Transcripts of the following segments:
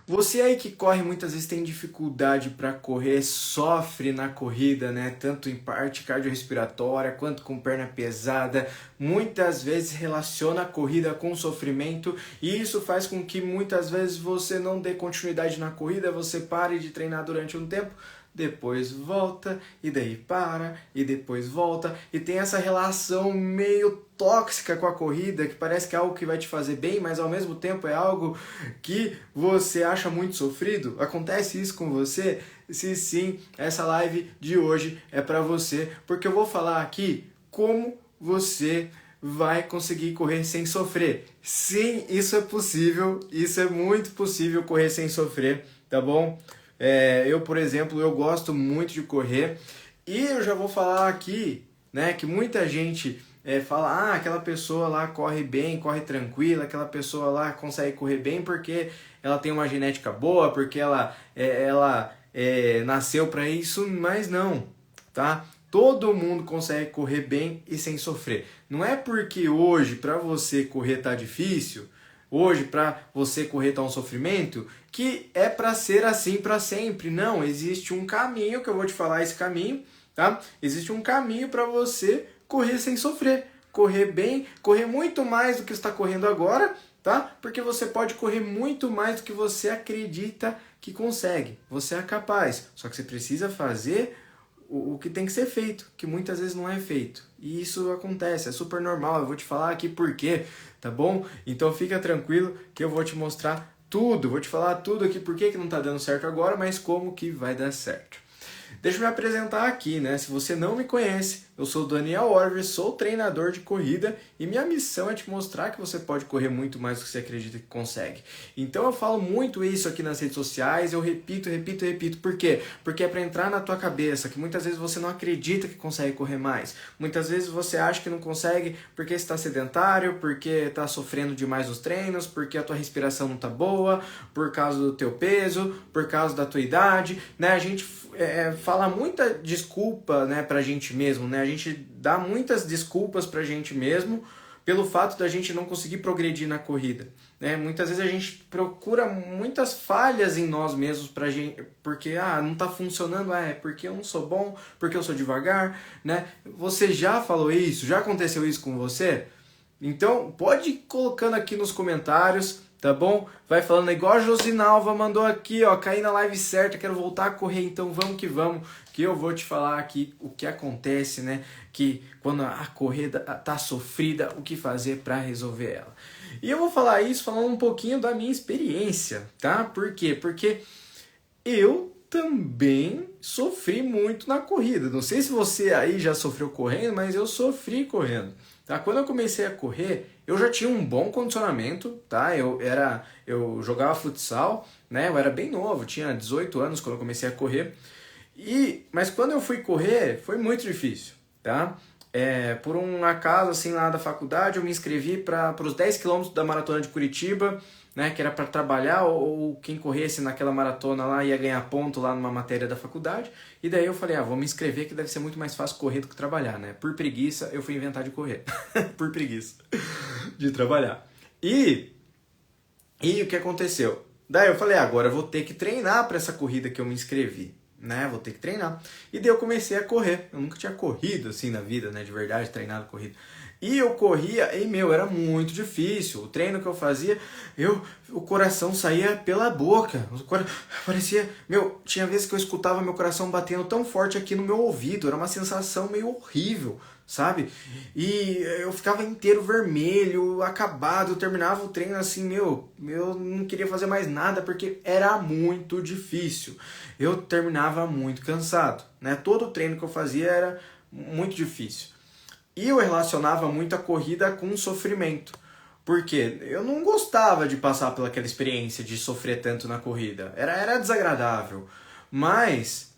Você aí que corre muitas vezes tem dificuldade para correr, sofre na corrida, né? Tanto em parte cardiorrespiratória quanto com perna pesada. Muitas vezes relaciona a corrida com sofrimento e isso faz com que muitas vezes você não dê continuidade na corrida, você pare de treinar durante um tempo, depois volta, e daí para, e depois volta, e tem essa relação meio tóxica com a corrida, que parece que é algo que vai te fazer bem, mas ao mesmo tempo é algo que você acha muito sofrido. Acontece isso com você? Se sim, essa live de hoje é para você, porque eu vou falar aqui como você vai conseguir correr sem sofrer. Sim, isso é possível, isso é muito possível correr sem sofrer, tá bom? Eu, por exemplo, eu gosto muito de correr e eu já vou falar aqui, né, que muita gente fala, aquela pessoa lá corre bem, corre tranquila, aquela pessoa lá consegue correr bem porque ela tem uma genética boa, porque ela nasceu para isso, mas não, tá? Todo mundo consegue correr bem e sem sofrer. Não é porque hoje para você correr tá difícil, hoje para você correr tá um sofrimento, que é para ser assim para sempre. Não, existe um caminho, que eu vou te falar esse caminho, tá? Existe um caminho para você correr sem sofrer, correr bem, correr muito mais do que está correndo agora, tá? Porque você pode correr muito mais do que você acredita que consegue. Você é capaz, só que você precisa fazer o que tem que ser feito, que muitas vezes não é feito. E isso acontece, é super normal, eu vou te falar aqui por quê, tá bom? Então fica tranquilo que eu vou te mostrar tudo, vou te falar tudo aqui por que não tá dando certo agora, mas como que vai dar certo. Deixa eu me apresentar aqui, né? Se você não me conhece, eu sou o Daniel Orver, sou treinador de corrida e minha missão é te mostrar que você pode correr muito mais do que você acredita que consegue. Então eu falo muito isso aqui nas redes sociais, eu repito. Por quê? Porque é para entrar na tua cabeça, que muitas vezes você não acredita que consegue correr mais. Muitas vezes você acha que não consegue porque está sedentário, porque está sofrendo demais nos treinos, porque a tua respiração não está boa, por causa do teu peso, por causa da tua idade, né? A gente fala muita desculpa, né, pra gente mesmo, né? A gente dá muitas desculpas pra gente mesmo pelo fato da gente não conseguir progredir na corrida, né? Muitas vezes a gente procura muitas falhas em nós mesmos pra gente, porque não tá funcionando, é porque eu não sou bom, porque eu sou devagar, né? Você já falou isso? Já aconteceu isso com você? Então, pode ir colocando aqui nos comentários, tá bom? Vai falando igual a Josinalva mandou aqui, ó, caí na live certa, quero voltar a correr, então vamos, que eu vou te falar aqui o que acontece, né? Que quando a corrida tá sofrida, o que fazer para resolver ela. E eu vou falar isso falando um pouquinho da minha experiência, tá? Por quê? Porque eu também sofri muito na corrida. Não sei se você aí já sofreu correndo, mas eu sofri correndo. Tá? Quando eu comecei a correr, eu já tinha um bom condicionamento, tá? Eu jogava futsal, né? Eu era bem novo, tinha 18 anos quando eu comecei a correr. Mas quando eu fui correr, foi muito difícil, tá? Por um acaso, assim, lá da faculdade, eu me inscrevi para os 10 quilômetros da Maratona de Curitiba, né, que era para trabalhar, ou quem corresse naquela maratona lá ia ganhar ponto lá numa matéria da faculdade. E daí eu falei, vou me inscrever que deve ser muito mais fácil correr do que trabalhar, né? Por preguiça, eu fui inventar de correr. Por preguiça de trabalhar. E o que aconteceu? Daí eu falei, agora eu vou ter que treinar para essa corrida que eu me inscrevi, né? Vou ter que treinar. E daí eu comecei a correr. Eu nunca tinha corrido assim na vida, né? De verdade, treinado corrida. E eu corria e, era muito difícil. O treino que eu fazia, o coração saía pela boca. Parecia, tinha vezes que eu escutava meu coração batendo tão forte aqui no meu ouvido. Era uma sensação meio horrível, sabe? E eu ficava inteiro vermelho, acabado. Eu terminava o treino assim, eu não queria fazer mais nada porque era muito difícil. Eu terminava muito cansado, né? Todo o treino que eu fazia era muito difícil. E eu relacionava muito a corrida com sofrimento. Por quê? Eu não gostava de passar pelaquela experiência de sofrer tanto na corrida. Era desagradável. Mas,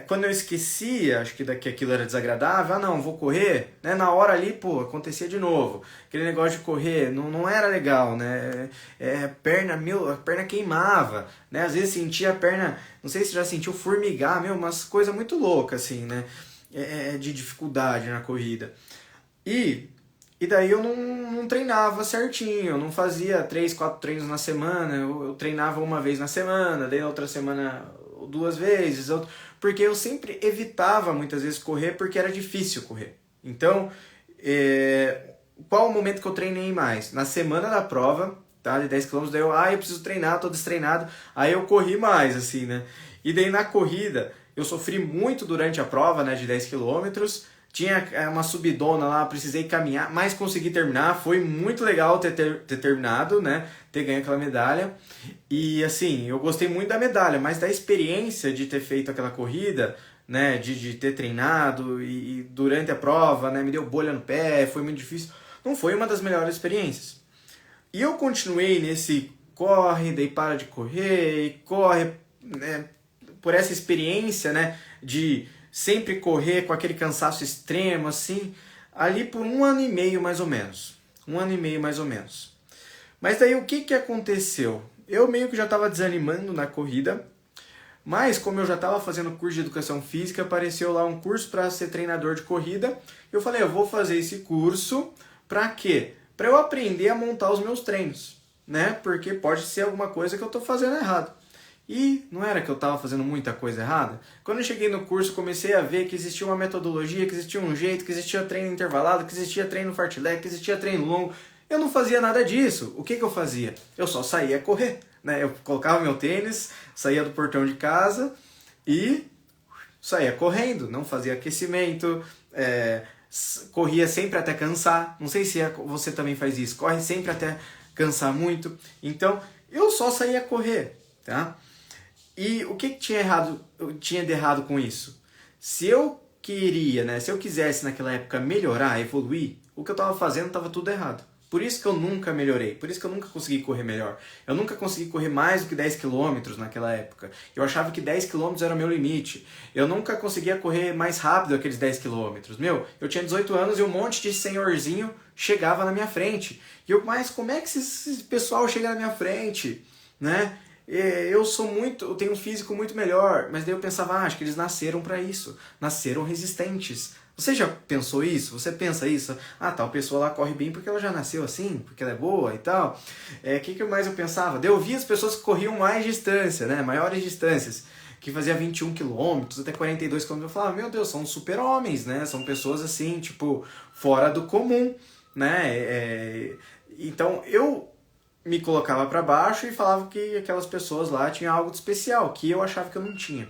quando eu esquecia, acho que aquilo era desagradável, não, vou correr, né? Na hora ali, acontecia de novo. Aquele negócio de correr não era legal, né? A perna queimava, né? Às vezes sentia a perna, não sei se já sentiu formigar, umas coisas muito loucas, assim, né? De dificuldade na corrida. E E daí eu não treinava certinho, eu não fazia 3, 4 treinos na semana, eu treinava uma vez na semana, daí na outra semana 2 vezes, porque eu sempre evitava muitas vezes correr porque era difícil correr. Então, qual o momento que eu treinei mais? Na semana da prova, tá, de 10 km, daí eu preciso treinar, tô destreinado, aí eu corri mais, assim, né? E daí na corrida, eu sofri muito durante a prova, né, de 10 km, tinha uma subidona lá, precisei caminhar, mas consegui terminar. Foi muito legal ter terminado, né? Ter ganho aquela medalha. E assim, eu gostei muito da medalha, mas da experiência de ter feito aquela corrida, né? De ter treinado e durante a prova, né? Me deu bolha no pé, foi muito difícil. Não foi uma das melhores experiências. E eu continuei nesse corre, daí para de correr, e corre, né? Por essa experiência, né? De sempre correr com aquele cansaço extremo, assim, ali por 1 ano e meio mais ou menos. 1 ano e meio mais ou menos. Mas daí o que aconteceu? Eu meio que já estava desanimando na corrida, mas como eu já estava fazendo curso de educação física, apareceu lá um curso para ser treinador de corrida. Eu falei, eu vou fazer esse curso para quê? Para eu aprender a montar os meus treinos, né? Porque pode ser alguma coisa que eu estou fazendo errado. E não era que eu estava fazendo muita coisa errada? Quando eu cheguei no curso, comecei a ver que existia uma metodologia, que existia um jeito, que existia treino intervalado, que existia treino fartlek, que existia treino longo. Eu não fazia nada disso. O que eu fazia? Eu só saía correr, né? Eu colocava meu tênis, saía do portão de casa e saía correndo. Não fazia aquecimento, corria sempre até cansar. Não sei se você também faz isso. Corre sempre até cansar muito. Então, eu só saía correr, tá? E o que tinha de errado com isso? Se eu queria, né, se eu quisesse naquela época melhorar, evoluir, o que eu estava fazendo estava tudo errado. Por isso que eu nunca melhorei, por isso que eu nunca consegui correr melhor. Eu nunca consegui correr mais do que 10 km naquela época. Eu achava que 10 km era o meu limite. Eu nunca conseguia correr mais rápido aqueles 10 km. Meu, eu tinha 18 anos e um monte de senhorzinho chegava na minha frente. E mas como é que esse pessoal chega na minha frente, né? Eu tenho um físico muito melhor, mas daí eu pensava, acho que eles nasceram para isso, nasceram resistentes. Você já pensou isso? Você pensa isso? Tal pessoa lá corre bem porque ela já nasceu assim, porque ela é boa e tal. Que mais eu pensava? Daí eu via as pessoas que corriam mais distância, né, maiores distâncias, que fazia 21 km, até 42 km. Eu falava, meu Deus, são super-homens, né? São pessoas assim, tipo, fora do comum, né? Então eu me colocava para baixo e falava que aquelas pessoas lá tinham algo de especial, que eu achava que eu não tinha.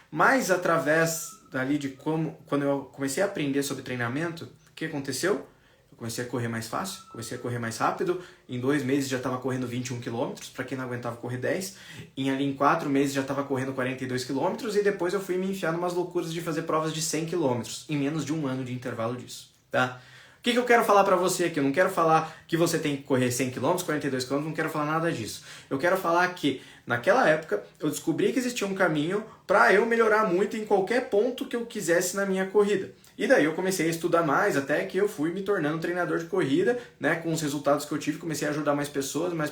Mas através dali de quando eu comecei a aprender sobre treinamento, o que aconteceu? Eu comecei a correr mais fácil, comecei a correr mais rápido. Em 2 meses já estava correndo 21 km, para quem não aguentava correr 10. Em 4 meses já estava correndo 42 km e depois eu fui me enfiar em umas loucuras de fazer provas de 100 km, em menos de 1 ano de intervalo disso, tá? O que eu quero falar para você aqui? Eu não quero falar que você tem que correr 100 km, 42 km, não quero falar nada disso. Eu quero falar que, naquela época, eu descobri que existia um caminho para eu melhorar muito em qualquer ponto que eu quisesse na minha corrida. E daí eu comecei a estudar mais, até que eu fui me tornando treinador de corrida, né? Com os resultados que eu tive, comecei a ajudar mais pessoas e mais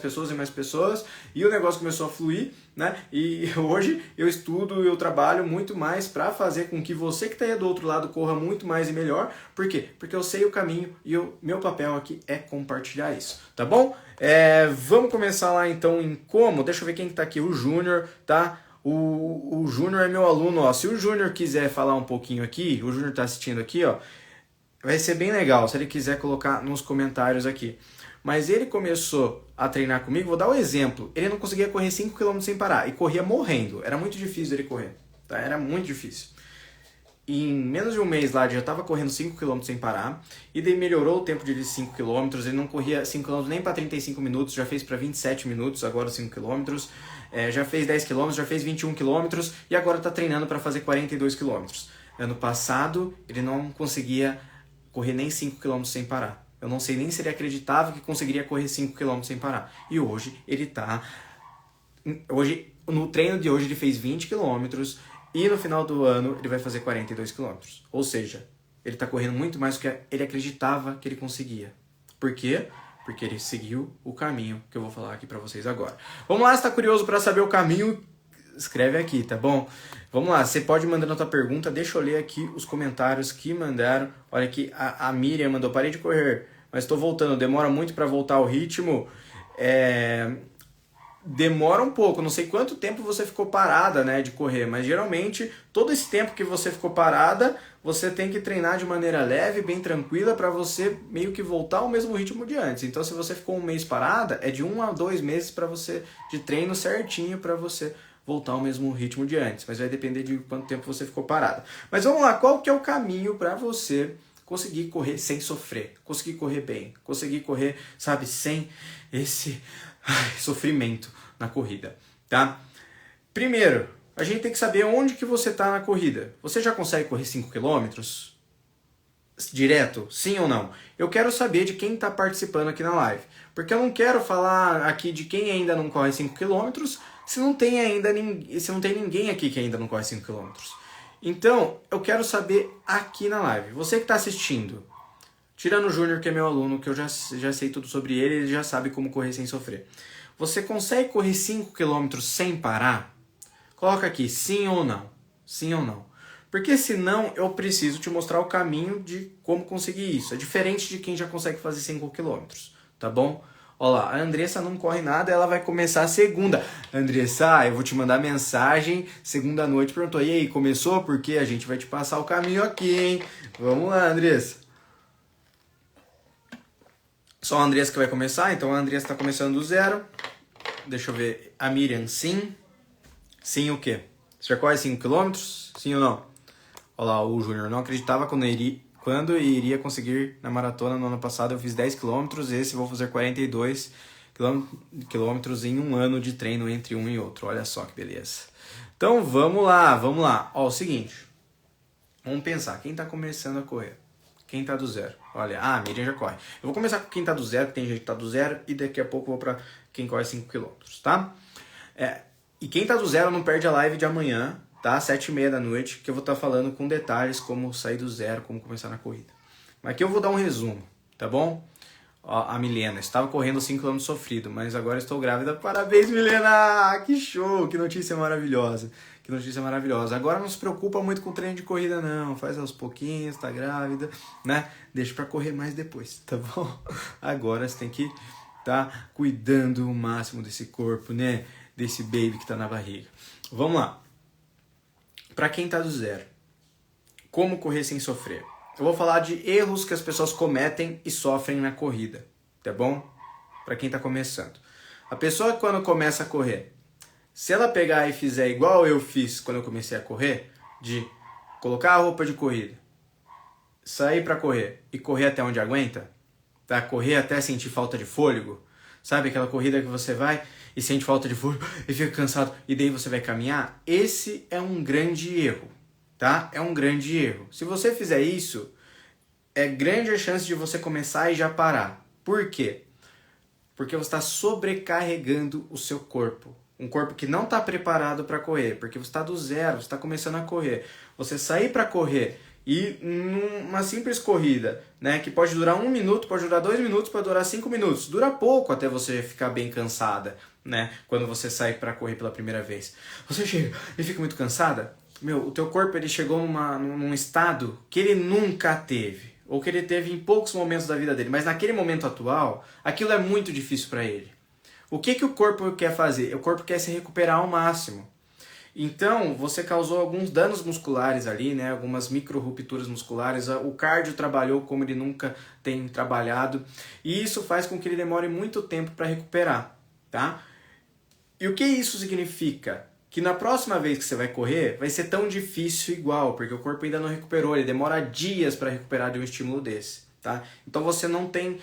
pessoas, e o negócio começou a fluir, né? E hoje eu estudo, eu trabalho muito mais para fazer com que você que está aí do outro lado corra muito mais e melhor. Por quê? Porque eu sei o caminho e meu papel aqui é compartilhar isso, tá bom? Vamos começar lá então em como. Deixa eu ver quem está aqui, o Júnior, tá? O Júnior é meu aluno, ó. Se o Júnior quiser falar um pouquinho aqui, o Júnior está assistindo aqui, ó, vai ser bem legal se ele quiser colocar nos comentários aqui. Mas ele começou a treinar comigo, vou dar um exemplo. Ele não conseguia correr 5 km sem parar e corria morrendo. Era muito difícil ele correr, tá? Era muito difícil. E em menos de um mês lá, ele já estava correndo 5 km sem parar. E daí melhorou o tempo de 5 km. Ele não corria 5 km nem para 35 minutos, já fez para 27 minutos, agora 5 km. Já fez 10 km, já fez 21 km e agora está treinando para fazer 42 km. Ano passado, ele não conseguia correr nem 5 km sem parar. Eu não sei nem se ele acreditava que conseguiria correr 5 km sem parar. E hoje ele está... No treino de hoje ele fez 20 km e no final do ano ele vai fazer 42 km. Ou seja, ele está correndo muito mais do que ele acreditava que ele conseguia. Por quê? Porque ele seguiu o caminho que eu vou falar aqui para vocês agora. Vamos lá, se está curioso para saber o caminho, escreve aqui, tá bom? Vamos lá, você pode mandar a tua pergunta, deixa eu ler aqui os comentários que mandaram. Olha aqui, a Miriam mandou, parei de correr mas estou voltando. Demora muito para voltar ao ritmo? Demora um pouco, não sei quanto tempo você ficou parada, né, de correr, mas geralmente todo esse tempo que você ficou parada, você tem que treinar de maneira leve, bem tranquila, para você meio que voltar ao mesmo ritmo de antes. Então, se você ficou um mês parada, é de 1 a 2 meses para você de treino certinho para você voltar ao mesmo ritmo de antes, mas vai depender de quanto tempo você ficou parada. Mas vamos lá, qual que é o caminho para você conseguir correr sem sofrer, conseguir correr bem, conseguir correr, sabe, sem esse sofrimento na corrida, tá? Primeiro, a gente tem que saber onde que você está na corrida. Você já consegue correr 5 quilômetros direto? Sim ou não? Eu quero saber de quem está participando aqui na live, porque eu não quero falar aqui de quem ainda não corre 5 quilômetros se não tem ninguém aqui que ainda não corre 5 quilômetros. Então, eu quero saber aqui na live. Você que está assistindo, tirando o Júnior, que é meu aluno, que eu já sei tudo sobre ele, ele já sabe como correr sem sofrer. Você consegue correr 5 km sem parar? Coloca aqui, sim ou não. Sim ou não. Porque senão eu preciso te mostrar o caminho de como conseguir isso. É diferente de quem já consegue fazer 5 km, tá bom? Olha lá, a Andressa não corre nada, ela vai começar a segunda. Andressa, eu vou te mandar mensagem segunda noite, perguntou, e aí, começou? Porque a gente vai te passar o caminho aqui, hein? Vamos lá, Andressa. Só a Andressa que vai começar, então a Andressa está começando do zero. Deixa eu ver, a Miriam, sim. Sim o quê? Você já corre 5 km? Sim ou não? Olha lá, o Júnior não acreditava quando iria conseguir na maratona no ano passado. Eu fiz 10 km, esse vou fazer 42 km em um ano de treino entre um e outro. Olha só que beleza. Então vamos lá. Ó, o seguinte, vamos pensar, quem está começando a correr? Quem tá do zero? Olha, a Miriam já corre. Eu vou começar com quem tá do zero, porque tem gente que tá do zero, e daqui a pouco eu vou pra quem corre 5 km, tá? E quem tá do zero não perde a live de amanhã, tá? 7h30 da noite, que eu vou estar falando com detalhes como sair do zero, como começar na corrida. Mas aqui eu vou dar um resumo, tá bom? Ó, a Milena, estava correndo 5 km sofrido, mas agora estou grávida. Parabéns, Milena! Que show! Que notícia maravilhosa! Que notícia maravilhosa. Agora não se preocupa muito com o treino de corrida, não. Faz aos pouquinhos, tá grávida, né? Deixa pra correr mais depois, tá bom? Agora você tem que tá cuidando o máximo desse corpo, né? Desse baby que tá na barriga. Vamos lá. Pra quem tá do zero, como correr sem sofrer? Eu vou falar de erros que as pessoas cometem e sofrem na corrida, tá bom? Pra quem tá começando. A pessoa quando começa a correr, se ela pegar e fizer igual eu fiz quando eu comecei a correr, de colocar a roupa de corrida, sair para correr e correr até onde aguenta, tá? Correr até sentir falta de fôlego, sabe? Aquela corrida que você vai e sente falta de fôlego e fica cansado e daí você vai caminhar. Esse é um grande erro, tá? É um grande erro. Se você fizer isso, é grande a chance de você começar e já parar. Por quê? Porque você está sobrecarregando o seu corpo. Um corpo que não está preparado para correr, porque você está do zero, você está começando a correr. Você sair para correr e numa simples corrida, né, que pode durar 1 minuto, pode durar 2 minutos, pode durar 5 minutos. Dura pouco até você ficar bem cansada, né, quando você sai para correr pela primeira vez. Você chega e fica muito cansada, o teu corpo ele chegou num estado que ele nunca teve. Ou que ele teve em poucos momentos da vida dele, mas naquele momento atual, aquilo é muito difícil para ele. O que o corpo quer fazer? O corpo quer se recuperar ao máximo. Então, você causou alguns danos musculares ali, né? Algumas micro-rupturas musculares. O cardio trabalhou como ele nunca tem trabalhado. E isso faz com que ele demore muito tempo para recuperar, tá? E o que isso significa? Que na próxima vez que você vai correr, vai ser tão difícil igual, porque o corpo ainda não recuperou, ele demora dias para recuperar de um estímulo desse, tá? Então você não tem,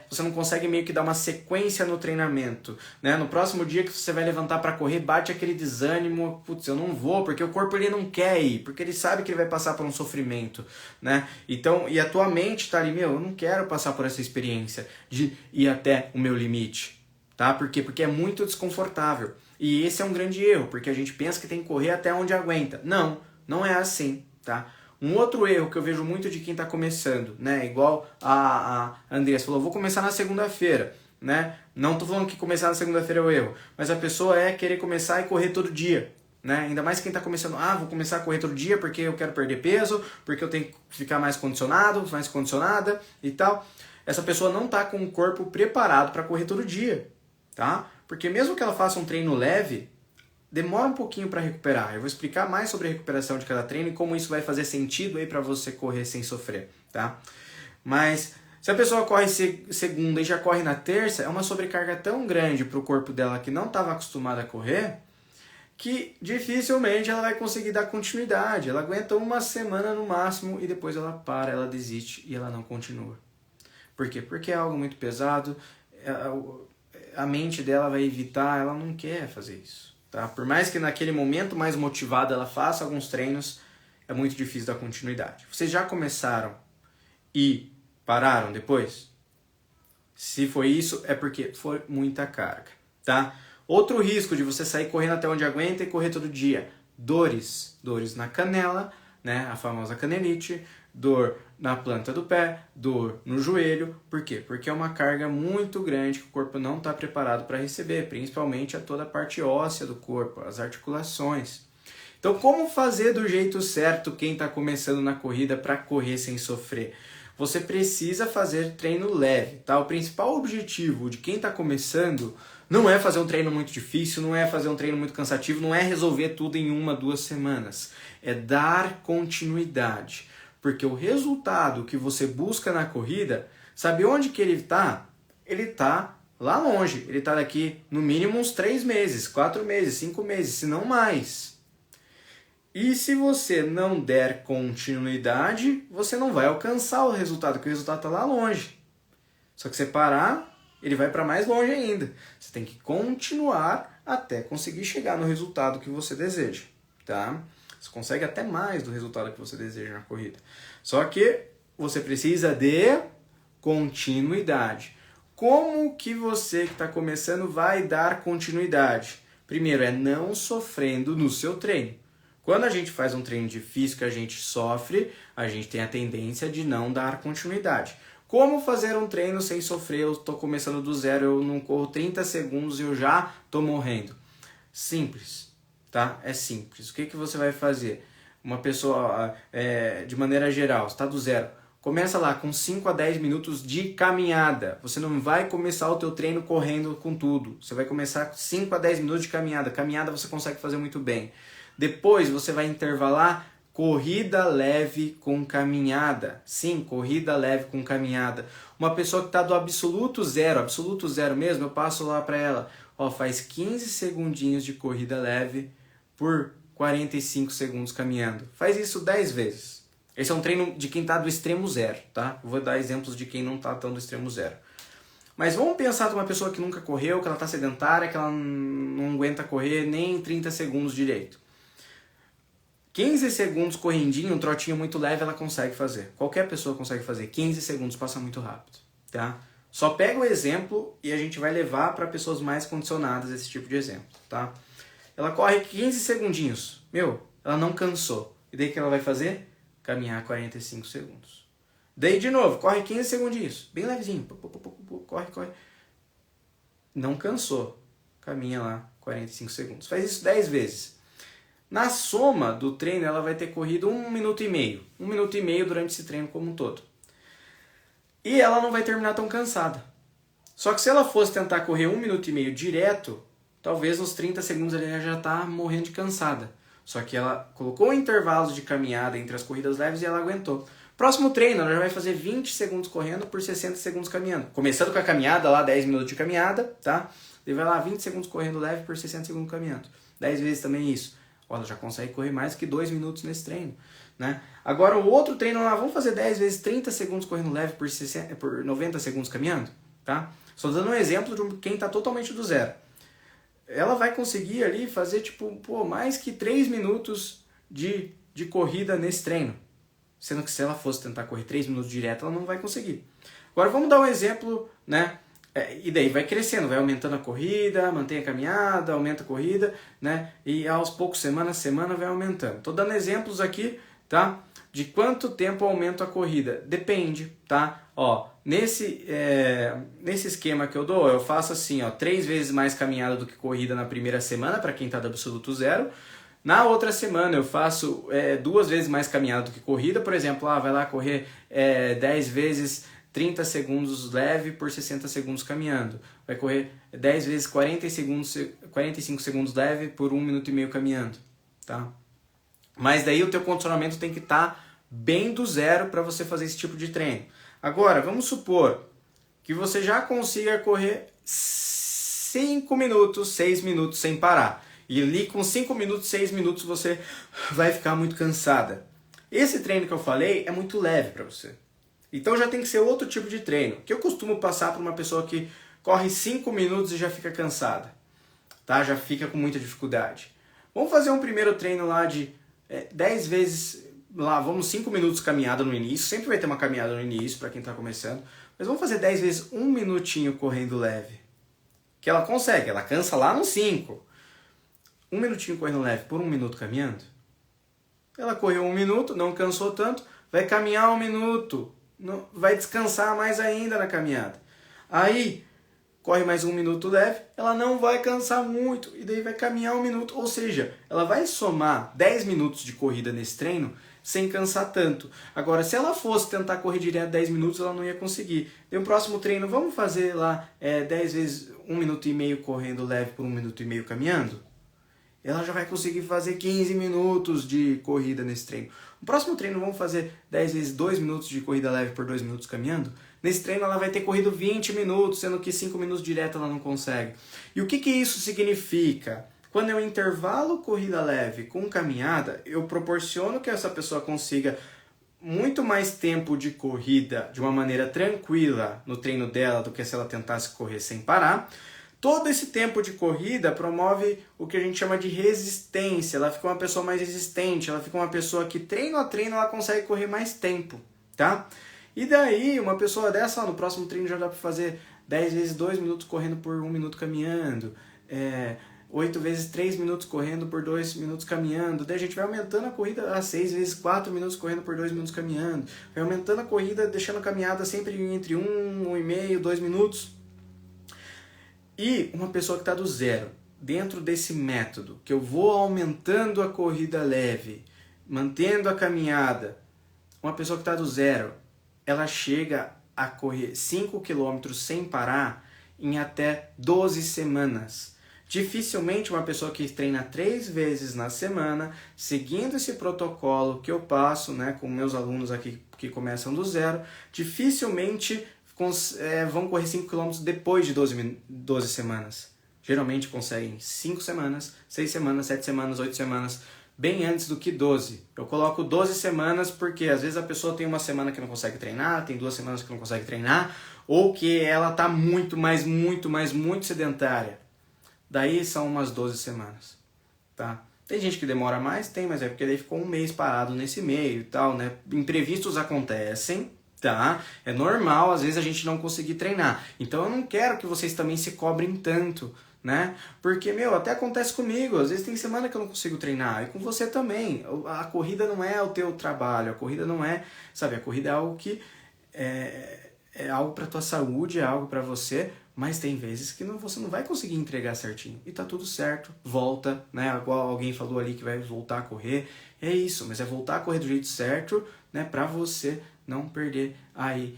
você não consegue meio que dar uma sequência no treinamento, né? No próximo dia que você vai levantar para correr, bate aquele desânimo, putz, eu não vou, porque o corpo ele não quer ir, porque ele sabe que ele vai passar por um sofrimento, né? Então, e a tua mente tá ali, eu não quero passar por essa experiência de ir até o meu limite, tá? Por quê? Porque é muito desconfortável. E esse é um grande erro, porque a gente pensa que tem que correr até onde aguenta. Não, não é assim, tá? Um outro erro que eu vejo muito de quem está começando, né? Igual a Andressa falou, vou começar na segunda-feira, né? Não estou falando que começar na segunda-feira é o erro, mas a pessoa é querer começar e correr todo dia, né? Ainda mais quem está começando, vou começar a correr todo dia porque eu quero perder peso, porque eu tenho que ficar mais condicionado, mais condicionada e tal. essa pessoa não está com o corpo preparado para correr todo dia, tá? Porque mesmo que ela faça um treino leve, demora um pouquinho para recuperar. Eu vou explicar mais sobre a recuperação de cada treino e como isso vai fazer sentido aí para você correr sem sofrer, tá? Mas se a pessoa corre segunda e já corre na terça, é uma sobrecarga tão grande para o corpo dela que não estava acostumada a correr, que dificilmente ela vai conseguir dar continuidade. Ela aguenta uma semana no máximo e depois ela para, ela desiste e ela não continua. Por quê? Porque é algo muito pesado, a mente dela vai evitar, ela não quer fazer isso. Tá? Por mais que naquele momento mais motivada ela faça alguns treinos, é muito difícil dar continuidade. Vocês já começaram e pararam depois? Se foi isso, é porque foi muita carga, tá? Outro risco de você sair correndo até onde aguenta e correr todo dia. Dores. Dores na canela, né? A famosa canelite. Dor na planta do pé, dor no joelho. Por quê? Porque é uma carga muito grande que o corpo não está preparado para receber, principalmente a toda a parte óssea do corpo, as articulações. Então, como fazer do jeito certo quem está começando na corrida para correr sem sofrer? Você precisa fazer treino leve, tá? O principal objetivo de quem está começando não é fazer um treino muito difícil, não é fazer um treino muito cansativo, não é resolver tudo em 1, 2 semanas. É dar continuidade. Porque o resultado que você busca na corrida, sabe onde que ele está? Ele está lá longe. Ele está daqui no mínimo uns 3 meses, 4 meses, 5 meses, se não mais. E se você não der continuidade, você não vai alcançar o resultado, porque o resultado está lá longe. Só que você parar, ele vai para mais longe ainda. Você tem que continuar até conseguir chegar no resultado que você deseja, tá? Você consegue até mais do resultado que você deseja na corrida. Só que você precisa de continuidade. Como que você que está começando vai dar continuidade? Primeiro, é não sofrendo no seu treino. Quando a gente faz um treino difícil que a gente sofre, a gente tem a tendência de não dar continuidade. Como fazer um treino sem sofrer? Eu estou começando do zero, eu não corro 30 segundos e eu já estou morrendo. Simples, tá? É simples. O que você vai fazer? Uma pessoa, de maneira geral, está do zero. Começa lá com 5 a 10 minutos de caminhada. Você não vai começar o teu treino correndo com tudo. Você vai começar com 5 a 10 minutos de caminhada. Caminhada você consegue fazer muito bem. Depois você vai intervalar corrida leve com caminhada. Sim, corrida leve com caminhada. Uma pessoa que está do absoluto zero mesmo, eu passo lá para ela. Ó, faz 15 segundinhos de corrida leve por 45 segundos caminhando. Faz isso 10 vezes. Esse é um treino de quem está do extremo zero, tá? Eu vou dar exemplos de quem não está tão do extremo zero. Mas vamos pensar de uma pessoa que nunca correu, que ela está sedentária, que ela não aguenta correr nem 30 segundos direito. 15 segundos correndinho, um trotinho muito leve, ela consegue fazer. Qualquer pessoa consegue fazer. 15 segundos passa muito rápido, tá? Só pega o exemplo e a gente vai levar para pessoas mais condicionadas esse tipo de exemplo, tá? Ela corre 15 segundinhos. Ela não cansou. E daí o que ela vai fazer? Caminhar 45 segundos. Daí de novo, corre 15 segundinhos. Bem levezinho. Corre. Não cansou. Caminha lá 45 segundos. Faz isso 10 vezes. Na soma do treino, ela vai ter corrido 1 minuto e meio. 1 minuto e meio durante esse treino como um todo. E ela não vai terminar tão cansada. Só que se ela fosse tentar correr 1 minuto e meio direto, talvez nos 30 segundos ela já está morrendo de cansada. Só que ela colocou intervalos de caminhada entre as corridas leves e ela aguentou. Próximo treino, ela já vai fazer 20 segundos correndo por 60 segundos caminhando. Começando com a caminhada lá, 10 minutos de caminhada, tá? E vai lá, 20 segundos correndo leve por 60 segundos caminhando. 10 vezes também isso. Ela já consegue correr mais que 2 minutos nesse treino, né? Agora o outro treino lá, vamos fazer 10 vezes 30 segundos correndo leve por 90 segundos caminhando, tá? Só dando um exemplo de quem está totalmente do zero. Ela vai conseguir ali fazer mais que 3 minutos de corrida nesse treino. Sendo que se ela fosse tentar correr 3 minutos direto, ela não vai conseguir. Agora vamos dar um exemplo, né? E daí vai crescendo, vai aumentando a corrida, mantém a caminhada, aumenta a corrida, né? E aos poucos, semana a semana, vai aumentando. Estou dando exemplos aqui, tá? De quanto tempo aumenta a corrida. Depende, tá? Ó, nesse esquema que eu dou, eu faço assim, ó, 3 vezes mais caminhada do que corrida na primeira semana, para quem está do absoluto zero. Na outra semana eu faço 2 vezes mais caminhada do que corrida, por exemplo, vai lá correr 10 vezes 30 segundos leve por 60 segundos caminhando. Vai correr 10 vezes 45 segundos leve por 1 minuto e meio caminhando. Tá? Mas daí o teu condicionamento tem que estar bem do zero para você fazer esse tipo de treino. Agora, vamos supor que você já consiga correr 5 minutos, 6 minutos sem parar. E ali com 5 minutos, 6 minutos você vai ficar muito cansada. Esse treino que eu falei é muito leve para você. Então já tem que ser outro tipo de treino, que eu costumo passar para uma pessoa que corre 5 minutos e já fica cansada. Tá? Já fica com muita dificuldade. Vamos fazer um primeiro treino lá de 10 vezes, lá, vamos 5 minutos caminhada no início. Sempre vai ter uma caminhada no início para quem está começando. Mas vamos fazer 10 vezes 1 minutinho correndo leve. Que ela consegue, ela cansa lá no 5. 1 minutinho correndo leve por 1 minuto caminhando. Ela correu 1 minuto, não cansou tanto, vai caminhar 1 minuto, vai descansar mais ainda na caminhada. Aí, corre mais 1 minuto leve, ela não vai cansar muito, e daí vai caminhar 1 minuto. Ou seja, ela vai somar 10 minutos de corrida nesse treino sem cansar tanto. Agora, se ela fosse tentar correr direto 10 minutos, ela não ia conseguir. No próximo treino, vamos fazer lá 10 vezes 1 minuto e meio correndo leve por 1 minuto e meio caminhando? Ela já vai conseguir fazer 15 minutos de corrida nesse treino. No próximo treino, vamos fazer 10 vezes 2 minutos de corrida leve por 2 minutos caminhando? Nesse treino, ela vai ter corrido 20 minutos, sendo que 5 minutos direto ela não consegue. E o que isso significa? Quando eu intervalo corrida leve com caminhada, eu proporciono que essa pessoa consiga muito mais tempo de corrida de uma maneira tranquila no treino dela do que se ela tentasse correr sem parar. Todo esse tempo de corrida promove o que a gente chama de resistência. Ela fica uma pessoa mais resistente, ela fica uma pessoa que treino a treino ela consegue correr mais tempo, tá? E daí, uma pessoa dessa, no próximo treino já dá para fazer 10 vezes 2 minutos correndo por 1 minuto caminhando, 8 vezes 3 minutos correndo por 2 minutos caminhando. Daí a gente vai aumentando a corrida a 6 vezes 4 minutos correndo por 2 minutos caminhando. Vai aumentando a corrida, deixando a caminhada sempre entre 1, 1,5, 2 minutos. E uma pessoa que está do zero, dentro desse método, que eu vou aumentando a corrida leve, mantendo a caminhada, uma pessoa que está do zero, ela chega a correr 5 km sem parar em até 12 semanas. Dificilmente uma pessoa que treina 3 vezes na semana, seguindo esse protocolo que eu passo, né, com meus alunos aqui que começam do zero, dificilmente vão correr 5 km depois de 12 semanas. Geralmente conseguem 5 semanas, 6 semanas, 7 semanas, 8 semanas, bem antes do que 12. Eu coloco 12 semanas porque às vezes a pessoa tem uma semana que não consegue treinar, tem 2 semanas que não consegue treinar, ou que ela está muito sedentária. Daí são umas 12 semanas. Tá? Tem gente que demora mais, tem, mas é porque daí ficou um mês parado nesse meio e tal, né? Imprevistos acontecem. Tá? É normal, às vezes, a gente não conseguir treinar. Então eu não quero que vocês também se cobrem tanto, né? Porque, até acontece comigo. Às vezes tem semana que eu não consigo treinar. E com você também. A corrida não é o teu trabalho. A corrida não é... Sabe, a corrida é algo que... É algo pra tua saúde, é algo pra você. Mas tem vezes que você não vai conseguir entregar certinho. E tá tudo certo. Volta, né? Igual alguém falou ali que vai voltar a correr. É isso, mas é voltar a correr do jeito certo, né? Pra você não perder aí,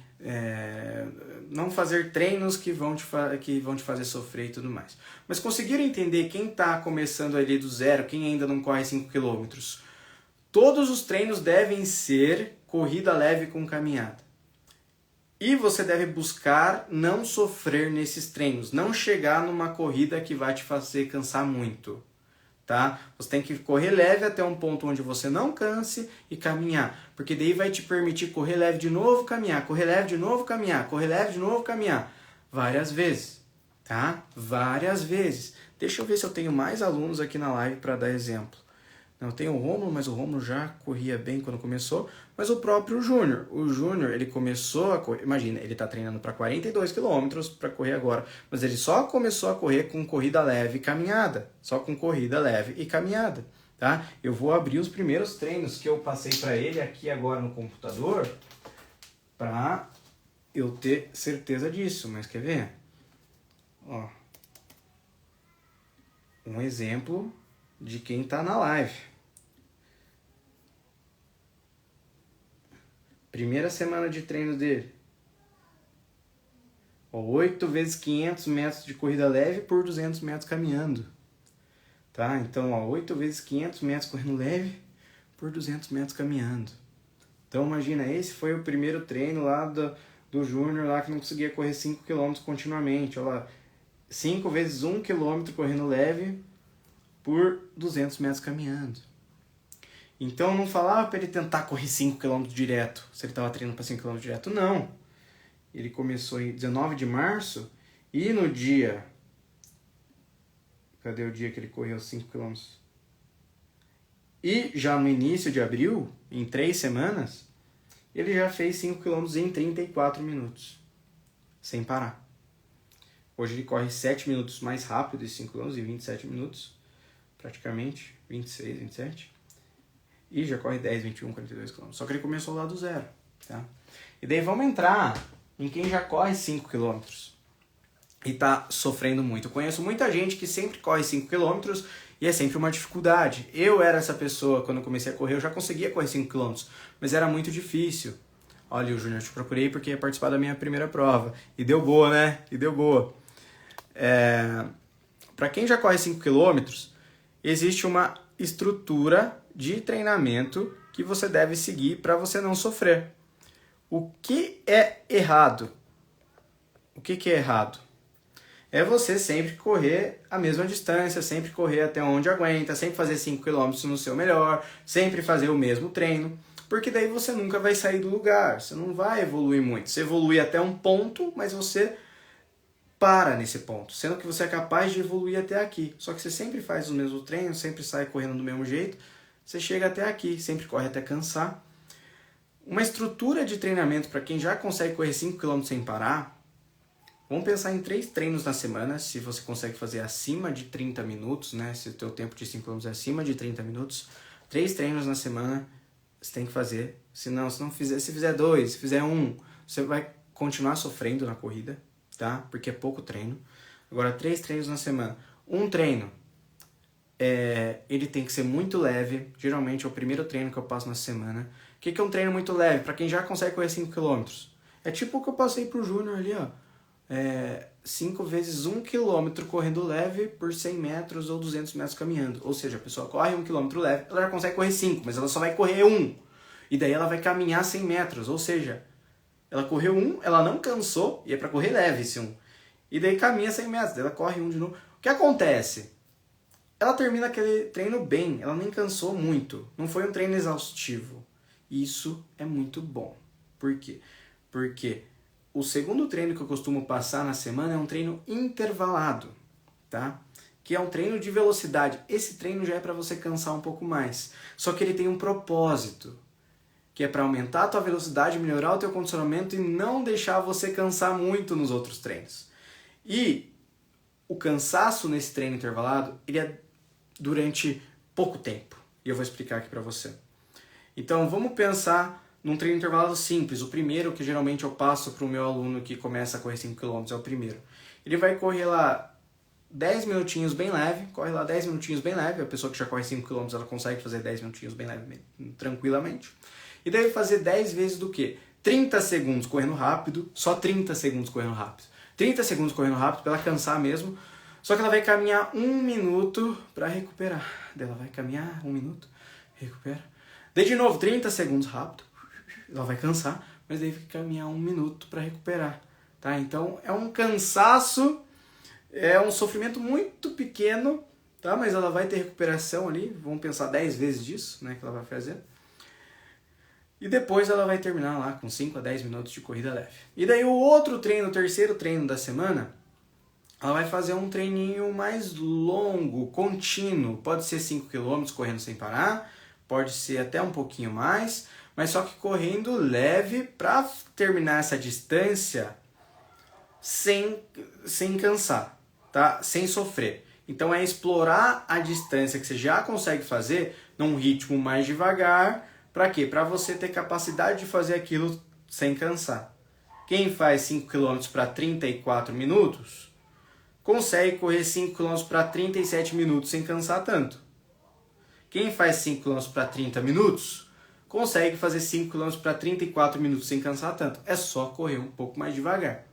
não fazer treinos que vão te fazer sofrer e tudo mais. Mas conseguiram entender quem está começando ali do zero, quem ainda não corre 5 km? Todos os treinos devem ser corrida leve com caminhada. E você deve buscar não sofrer nesses treinos, não chegar numa corrida que vai te fazer cansar muito. Tá? Você tem que correr leve até um ponto onde você não canse e caminhar. Porque daí vai te permitir correr leve de novo, caminhar, correr leve de novo, caminhar, correr leve de novo, caminhar. Várias vezes. Tá? Várias vezes. Deixa eu ver se eu tenho mais alunos aqui na live para dar exemplo. Não, tem o Rômulo, mas o Rômulo já corria bem quando começou. Mas o próprio Júnior. O Júnior, ele começou a correr... Imagina, ele está treinando para 42 km para correr agora. Mas ele só começou a correr com corrida leve e caminhada. Só com corrida leve e caminhada. Tá? Eu vou abrir os primeiros treinos que eu passei para ele aqui agora no computador. Para eu ter certeza disso. Mas quer ver? Ó. Um exemplo de quem está na live. Primeira semana de treino dele. Ó, 8 vezes 500 metros de corrida leve por 200 metros caminhando. Tá? Então, ó, 8 vezes 500 metros correndo leve por 200 metros caminhando. Então, imagina, esse foi o primeiro treino lá do Júnior lá que não conseguia correr 5 km continuamente. Olha lá, 5 vezes 1 km correndo leve por 200 metros caminhando. Então, não falava para ele tentar correr 5 km direto, se ele estava treinando para 5 km direto, não. Ele começou em 19 de março e no dia... Cadê o dia que ele correu 5 km? E já no início de abril, em 3 semanas, ele já fez 5 km em 34 minutos, sem parar. Hoje ele corre 7 minutos mais rápido de 5 km, em 27 minutos, praticamente, 26, 27. E já corre 10, 21, 42 km. Só que ele começou lá do zero. Tá? E daí vamos entrar em quem já corre 5 km e está sofrendo muito. Eu conheço muita gente que sempre corre 5 km e é sempre uma dificuldade. Eu era essa pessoa, quando eu comecei a correr, eu já conseguia correr 5 km, mas era muito difícil. Olha, o Júnior, te procurei porque ia participar da minha primeira prova. E deu boa, né? E deu boa. Para quem já corre 5 km, existe uma estrutura de treinamento que você deve seguir para você não sofrer. O que é errado? O que é errado? É você sempre correr a mesma distância, sempre correr até onde aguenta, sempre fazer 5 km no seu melhor, sempre fazer o mesmo treino, porque daí você nunca vai sair do lugar, você não vai evoluir muito. Você evolui até um ponto, mas você para nesse ponto, sendo que você é capaz de evoluir até aqui. Só que você sempre faz os mesmos treinos, sempre sai correndo do mesmo jeito, você chega até aqui, sempre corre até cansar. Uma estrutura de treinamento para quem já consegue correr 5 km sem parar, vamos pensar em 3 treinos na semana, se você consegue fazer acima de 30 minutos, né? Se o teu tempo de 5 km é acima de 30 minutos, 3 treinos na semana você tem que fazer. Se fizer 2, se fizer 1, você vai continuar sofrendo na corrida, tá? Porque é pouco treino. Agora, 3 treinos na semana. Um treino, ele tem que ser muito leve, geralmente é o primeiro treino que eu passo na semana. O que é um treino muito leve? Para quem já consegue correr 5 km. É tipo o que eu passei pro Júnior ali, ó. 5 vezes 1 km correndo leve por 100 metros ou 200 metros caminhando. Ou seja, a pessoa corre 1 km leve, ela já consegue correr 5, mas ela só vai correr 1. E daí ela vai caminhar 100 metros. Ou seja, ela correu 1, ela não cansou, e é para correr leve esse 1. E daí caminha 100 metros, daí ela corre 1 de novo. O que acontece? Ela termina aquele treino bem, ela nem cansou muito. Não foi um treino exaustivo. Isso é muito bom. Por quê? Porque o segundo treino que eu costumo passar na semana é um treino intervalado, tá? Que é um treino de velocidade. Esse treino já é para você cansar um pouco mais. Só que ele tem um propósito, que é para aumentar a tua velocidade, melhorar o teu condicionamento e não deixar você cansar muito nos outros treinos. E o cansaço nesse treino intervalado, ele é durante pouco tempo. E eu vou explicar aqui para você. Então, vamos pensar num treino intervalado simples. O primeiro que geralmente eu passo para o meu aluno que começa a correr 5 km é o primeiro. Ele vai correr lá 10 minutinhos bem leve, corre lá 10 minutinhos bem leve. A pessoa que já corre 5 km, ela consegue fazer 10 minutinhos bem leve, tranquilamente. E deve fazer 10 vezes do quê? 30 segundos correndo rápido, só 30 segundos correndo rápido. 30 segundos correndo rápido para ela cansar mesmo. Só que ela vai caminhar 1 minuto para recuperar. Daí ela vai caminhar 1 minuto, recupera. Daí de novo, 30 segundos rápido. Ela vai cansar, mas daí vai caminhar 1 minuto para recuperar. Tá? Então é um cansaço, é um sofrimento muito pequeno, tá? Mas ela vai ter recuperação ali. Vamos pensar 10 vezes disso, né, que ela vai fazer. E depois ela vai terminar lá com 5 a 10 minutos de corrida leve. E daí o outro treino, o terceiro treino da semana, ela vai fazer um treininho mais longo, contínuo. Pode ser 5 km correndo sem parar, pode ser até um pouquinho mais, mas só que correndo leve para terminar essa distância sem cansar, tá? Sem sofrer. Então é explorar a distância que você já consegue fazer num ritmo mais devagar. Para quê? Para você ter capacidade de fazer aquilo sem cansar. Quem faz 5 km para 34 minutos consegue correr 5 km para 37 minutos sem cansar tanto. Quem faz 5 km para 30 minutos consegue fazer 5 km para 34 minutos sem cansar tanto. É só correr um pouco mais devagar,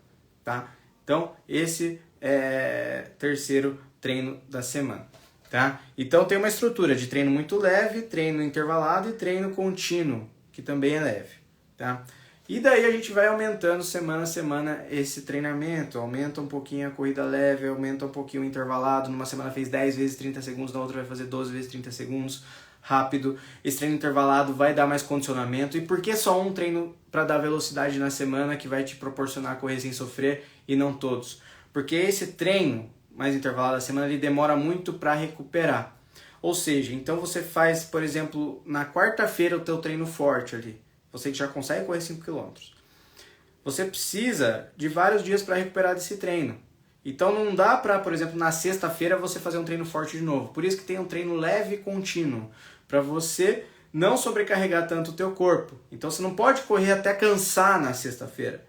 tá? Então, esse é o terceiro treino da semana, tá? Então, tem uma estrutura de treino muito leve, treino intervalado e treino contínuo, que também é leve, tá? E daí a gente vai aumentando semana a semana esse treinamento, aumenta um pouquinho a corrida leve, aumenta um pouquinho o intervalado, numa semana fez 10 vezes 30 segundos, na outra vai fazer 12 vezes 30 segundos, rápido. Esse treino intervalado vai dar mais condicionamento. E por que só um treino para dar velocidade na semana que vai te proporcionar correr sem sofrer e não todos? Porque esse treino mais intervalado da semana ele demora muito para recuperar. Ou seja, então você faz, por exemplo, na quarta-feira o teu treino forte ali. Você que já consegue correr 5 km. Você precisa de vários dias para recuperar desse treino. Então não dá para, por exemplo, na sexta-feira você fazer um treino forte de novo. Por isso que tem um treino leve e contínuo, para você não sobrecarregar tanto o teu corpo. Então você não pode correr até cansar na sexta-feira.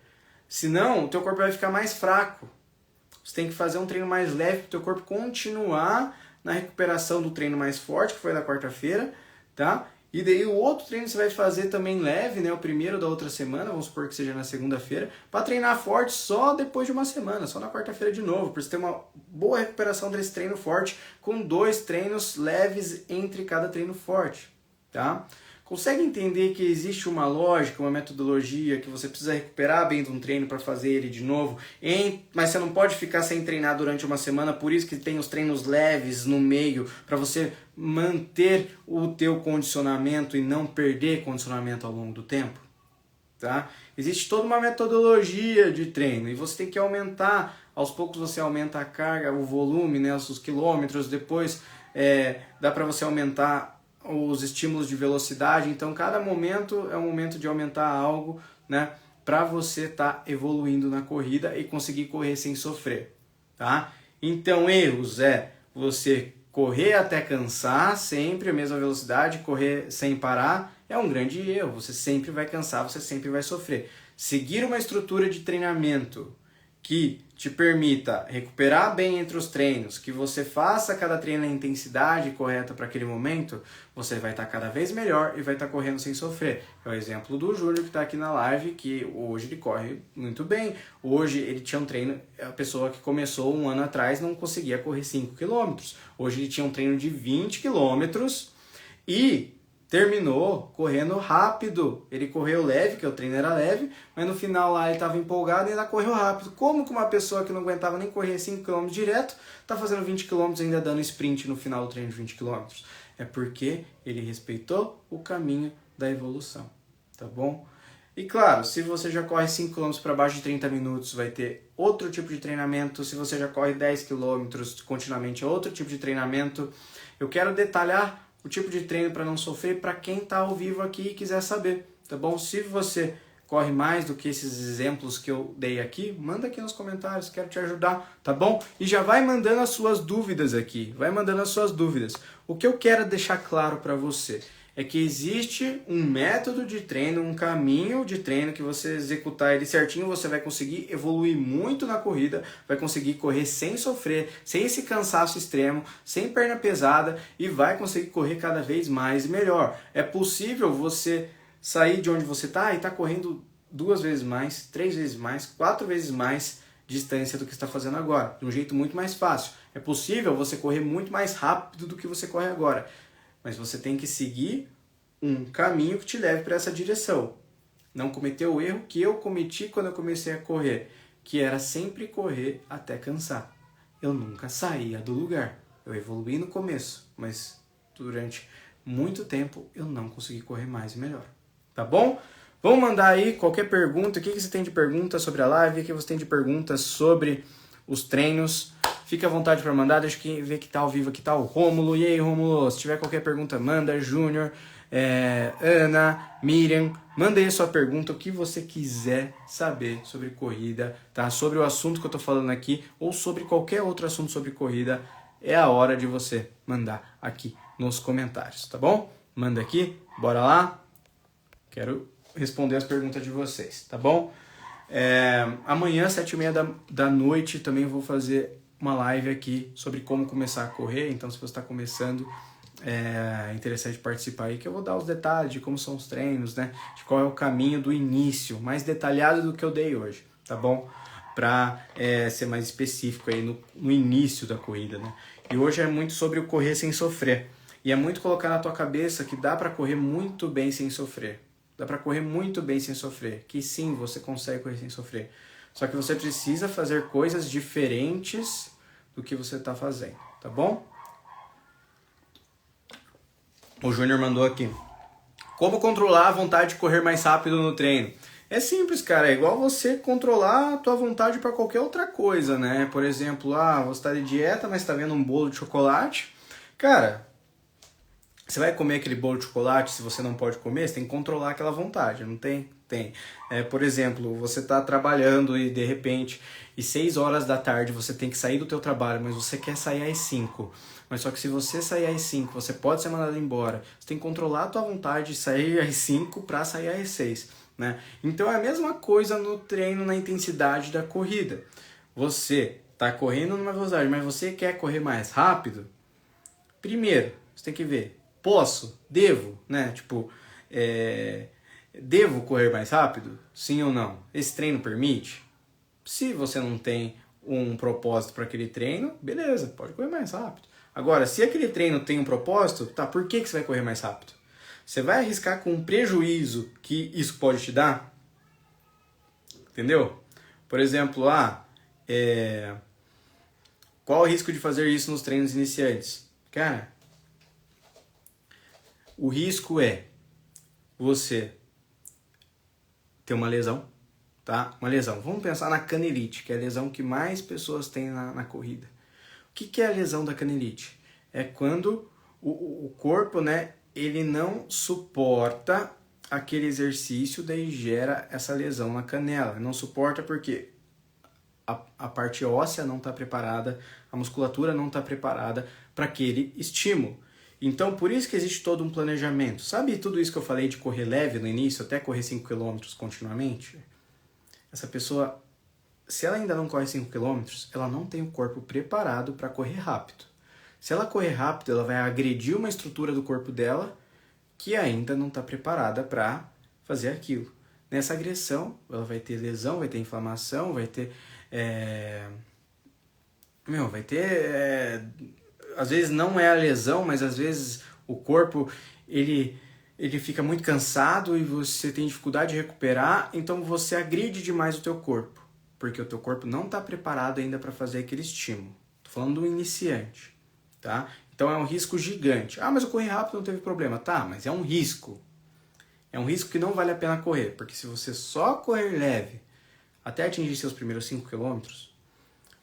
Senão o teu corpo vai ficar mais fraco. Você tem que fazer um treino mais leve para o teu corpo continuar na recuperação do treino mais forte, que foi da quarta-feira, tá? E daí o outro treino você vai fazer também leve, né? O primeiro da outra semana, vamos supor que seja na segunda-feira, para treinar forte só depois de uma semana, só na quarta-feira de novo, para você ter uma boa recuperação desse treino forte, com 2 treinos leves entre cada treino forte, tá? Consegue entender que existe uma lógica, uma metodologia, que você precisa recuperar bem de um treino para fazer ele de novo, mas você não pode ficar sem treinar durante uma semana, por isso que tem os treinos leves no meio, para você manter o teu condicionamento e não perder condicionamento ao longo do tempo, tá? Existe toda uma metodologia de treino e você tem que aumentar, aos poucos você aumenta a carga, o volume, né, os quilômetros, depois dá para você aumentar os estímulos de velocidade, então cada momento é um momento de aumentar algo, né, para você estar evoluindo na corrida e conseguir correr sem sofrer, tá? Então erros é você correr até cansar, sempre a mesma velocidade, correr sem parar, é um grande erro, você sempre vai cansar, você sempre vai sofrer. Seguir uma estrutura de treinamento que te permita recuperar bem entre os treinos, que você faça cada treino na intensidade correta para aquele momento, você vai estar cada vez melhor e vai estar correndo sem sofrer. É o exemplo do Júnior que está aqui na live, que hoje ele corre muito bem. Hoje ele tinha um treino, a pessoa que começou um ano atrás não conseguia correr 5 km. Hoje ele tinha um treino de 20 km e terminou correndo rápido. Ele correu leve, que o treino era leve, mas no final lá ele estava empolgado e ainda correu rápido. Como que uma pessoa que não aguentava nem correr 5 km direto está fazendo 20 km e ainda dando sprint no final do treino de 20 km? É porque ele respeitou o caminho da evolução, tá bom? E claro, se você já corre 5 km para baixo de 30 minutos, vai ter outro tipo de treinamento. Se você já corre 10 km continuamente, é outro tipo de treinamento. Eu quero detalhar o tipo de treino para não sofrer para quem está ao vivo aqui e quiser saber, tá bom? Se você corre mais do que esses exemplos que eu dei aqui, manda aqui nos comentários, quero te ajudar, tá bom? E já vai mandando as suas dúvidas aqui, vai mandando as suas dúvidas. O que eu quero deixar claro para você é que existe um método de treino, um caminho de treino que você executar ele certinho, você vai conseguir evoluir muito na corrida, vai conseguir correr sem sofrer, sem esse cansaço extremo, sem perna pesada e vai conseguir correr cada vez mais e melhor. É possível você sair de onde você está e estar correndo 2 vezes mais, 3 vezes mais, 4 vezes mais distância do que está fazendo agora, de um jeito muito mais fácil. É possível você correr muito mais rápido do que você corre agora. Mas você tem que seguir um caminho que te leve para essa direção. Não cometer o erro que eu cometi quando eu comecei a correr, que era sempre correr até cansar. Eu nunca saía do lugar. Eu evoluí no começo, mas durante muito tempo eu não consegui correr mais e melhor. Tá bom? Vamos mandar aí qualquer pergunta. O que você tem de pergunta sobre a live? O que você tem de perguntas sobre os treinos? Fique à vontade para mandar, deixa eu ver que tá ao vivo, aqui tá o Rômulo. E aí, Rômulo, se tiver qualquer pergunta, manda. Júnior, Ana, Miriam, manda aí a sua pergunta, o que você quiser saber sobre corrida, tá? Sobre o assunto que eu tô falando aqui, ou sobre qualquer outro assunto sobre corrida, é a hora de você mandar aqui nos comentários, tá bom? Manda aqui, bora lá. Quero responder as perguntas de vocês, tá bom? Amanhã, 7h30 da noite, também vou fazer uma live aqui sobre como começar a correr. Então, se você está começando, é interessante participar aí, que eu vou dar os detalhes de como são os treinos, né? De qual é o caminho do início, mais detalhado do que eu dei hoje, tá bom? para ser mais específico aí no início da corrida, né? E hoje é muito sobre o correr sem sofrer. E é muito colocar na tua cabeça que dá para correr muito bem sem sofrer. Dá para correr muito bem sem sofrer. Que sim, você consegue correr sem sofrer. Só que você precisa fazer coisas diferentes do que você está fazendo, tá bom? O Júnior mandou aqui. Como controlar a vontade de correr mais rápido no treino? É simples, cara. É igual você controlar a tua vontade para qualquer outra coisa, né? Por exemplo, você está de dieta, mas está vendo um bolo de chocolate. Cara, você vai comer aquele bolo de chocolate se você não pode comer? Você tem que controlar aquela vontade, não tem? Tem. Por exemplo, você está trabalhando e de repente, às 6 horas da tarde você tem que sair do teu trabalho, mas você quer sair às 5. Mas só que se você sair às 5, você pode ser mandado embora. Você tem que controlar a tua vontade de sair às 5 para sair às 6. Né? Então é a mesma coisa no treino, na intensidade da corrida. Você está correndo numa velocidade, mas você quer correr mais rápido? Primeiro, você tem que ver, posso? Devo? Né? Tipo, devo correr mais rápido? Sim ou não? Esse treino permite? Se você não tem um propósito para aquele treino, beleza, pode correr mais rápido. Agora, se aquele treino tem um propósito, tá, por que você vai correr mais rápido? Você vai arriscar com um prejuízo que isso pode te dar? Entendeu? Por exemplo, qual o risco de fazer isso nos treinos iniciantes? Cara, o risco é você ter uma lesão, tá? Uma lesão. Vamos pensar na canelite, que é a lesão que mais pessoas têm na corrida. O que é a lesão da canelite? É quando o corpo, né, ele não suporta aquele exercício, daí gera essa lesão na canela. Não suporta porque a parte óssea não está preparada, a musculatura não está preparada para aquele estímulo. Então, por isso que existe todo um planejamento. Sabe tudo isso que eu falei de correr leve no início, até correr 5 km continuamente? Essa pessoa, se ela ainda não corre 5 km, ela não tem o corpo preparado para correr rápido. Se ela correr rápido, ela vai agredir uma estrutura do corpo dela que ainda não está preparada para fazer aquilo. Nessa agressão, ela vai ter lesão, vai ter inflamação, vai ter... às vezes não é a lesão, mas às vezes o corpo ele fica muito cansado e você tem dificuldade de recuperar, então você agride demais o teu corpo, porque o teu corpo não está preparado ainda para fazer aquele estímulo. Estou falando do iniciante, tá? Então é um risco gigante. Mas eu corri rápido, não teve problema. Tá, mas é um risco. É um risco que não vale a pena correr, porque se você só correr leve até atingir seus primeiros 5 km,